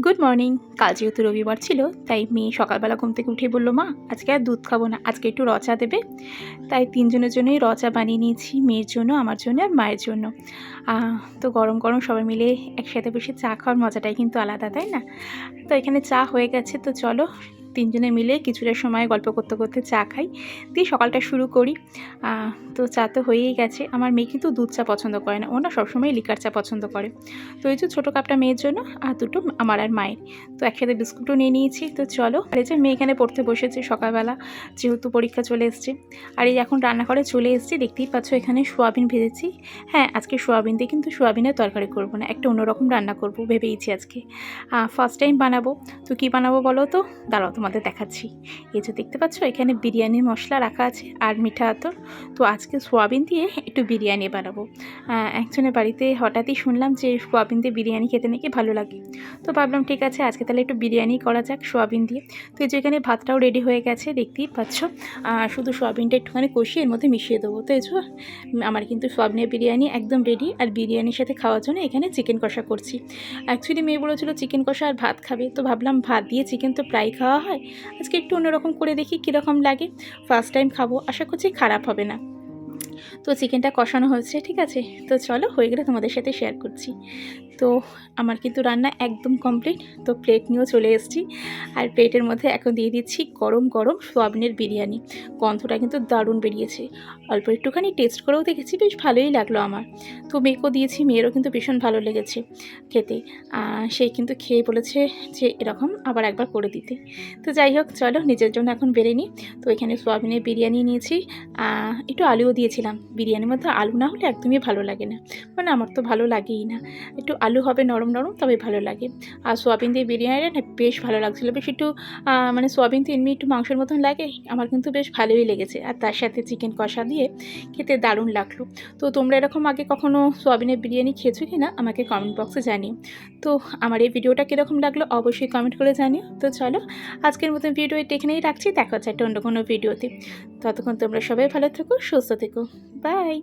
Good morning. কাল যেহেতু রবিবার ছিল তাই মেয়ে সকালবেলা ঘুম থেকে উঠে বলল, মা আজকে আর দুধ খাবো না, আজকে একটু রচা দেবে। তাই তিনজনের জন্যই রচা বানিয়ে নিয়েছি, মেয়ের জন্য, আমার জন্য আর মায়ের জন্য। তো গরম গরম সবাই মিলে একসাথে বসে চা খাওয়ার মজাটাই কিন্তু আলাদা, তাই না? তো এখানে চা হয়ে গেছে, তো চলো তিনজনে মিলে কিছুটা সময় গল্প করতে করতে চা খাই, দিয়ে সকালটা শুরু করি। তো চা তো হয়েই গেছে। আমার মেয়ে কিন্তু দুধ চা পছন্দ করে না, ও না সবসময় লিকার চা পছন্দ করে। তো এই যে ছোটো কাপটা মেয়ের জন্য আর দুটো আমার আর মায়ের। তো একসাথে বিস্কুটও নিয়ে নিয়েছি। তো চলো, আর এই যে মেয়ে এখানে পড়তে বসেছে সকালবেলা, যেহেতু পরীক্ষা চলে এসছে। আর এই এখন রান্নাঘরে চলে এসেছি, দেখতেই পাচ্ছ এখানে সোয়াবিন ভেজেছি। হ্যাঁ, আজকে সোয়াবিন দিয়ে কিন্তু সোয়াবিনের তরকারি করব না, একটা অন্যরকম রান্না করব ভেবেইছি আজকে। ফার্স্ট টাইম বানাবো। তো কী বানাবো বলো তো? দাঁড়াও তোমাদের দেখাচ্ছি। এই যে দেখতে পাচ্ছ এখানে বিরিয়ানির মশলা রাখা আছে আর মিঠা আতর। তো আজকে সোয়াবিন দিয়ে একটু বিরিয়ানি বানাবো। একজনের বাড়িতে হঠাৎই শুনলাম যে সোয়াবিন দিয়ে বিরিয়ানি খেতে নাকি ভালো লাগে। তো ভাবলাম ঠিক আছে, আজকে তাহলে একটু বিরিয়ানি করা যাক সোয়াবিন দিয়ে। তো এই যে এখানে ভাতটাও রেডি হয়ে গেছে, দেখতেই পাচ্ছ। শুধু সোয়াবিনটা একটুখানি কষিয়ে এর মধ্যে মিশিয়ে দেবো। তো এই যে আমার কিন্তু সোয়াবিনের বিরিয়ানি একদম রেডি। আর বিরিয়ানির সাথে খাওয়ার জন্য এখানে চিকেন কষা করছি। অ্যাকচুয়ালি মেয়ে বলেছিল চিকেন কষা আর ভাত খাবে, তো ভাবলাম ভাত দিয়ে চিকেন তো প্রায় খাওয়া হয়, আজকে একটু অন্যরকম করে দেখি কীরকম লাগে। ফার্স্ট টাইম খাবো, আশা করছি খারাপ হবে না। তো চিকেনটা কষানো হয়েছে, ঠিক আছে। তো চলো, হয়ে গেলে তোমাদের সাথে শেয়ার করছি। তো আমার কিন্তু রান্না একদম কমপ্লিট। তো প্লেট নিয়েও চলে এসেছি, আর প্লেটের মধ্যে এখন দিয়ে দিচ্ছি গরম গরম সোয়াবিনের বিরিয়ানি। গন্ধটা কিন্তু দারুণ বেরিয়েছে। অল্প একটুখানি টেস্ট করেও দেখেছি, বেশ ভালোই লাগলো আমার। তো মেয়েকেও দিয়েছি, মেয়েরও কিন্তু ভীষণ ভালো লেগেছে খেতে। সেই কিন্তু খেয়ে বলেছে যে এরকম আবার একবার করে দিতে। তো যাই হোক, চলো নিজের জন্য এখন বেড়ে নিই। তো এখানে সোয়াবিনের বিরিয়ানি নিয়েছি, একটু আলুও দিয়েছিলাম। বিরিয়ানির মধ্যে আলু না হলে একদমই ভালো লাগে না, মানে আমার তো ভালো লাগেই না। একটু আলু হবে নরম নরম, তবে ভালো লাগে। আর সোয়াবিন দিয়ে বিরিয়ানিটা না বেশ ভালো লাগছিলো, বেশ একটু মানে সোয়াবিন তো এমনি একটু মাংসের মতন লাগে, আমার কিন্তু বেশ ভালোই লেগেছে। আর তার সাথে চিকেন কষা দিয়ে খেতে দারুণ লাগলো। তো তোমরা এরকম আগে কখনো সোয়াবিনের বিরিয়ানি খেয়েছো কি না আমাকে কমেন্ট বক্সে জানিও। তো আমার এই ভিডিওটা কীরকম লাগলো অবশ্যই কমেন্ট করে জানিও। তো চলো, আজকের মতন ভিডিও এখানেই রাখছি, দেখা হচ্ছে একটা অন্য কোনো ভিডিওতে। ততক্ষণ তোমরা সবাই ভালো থেকো, সুস্থ থেকো। বাই।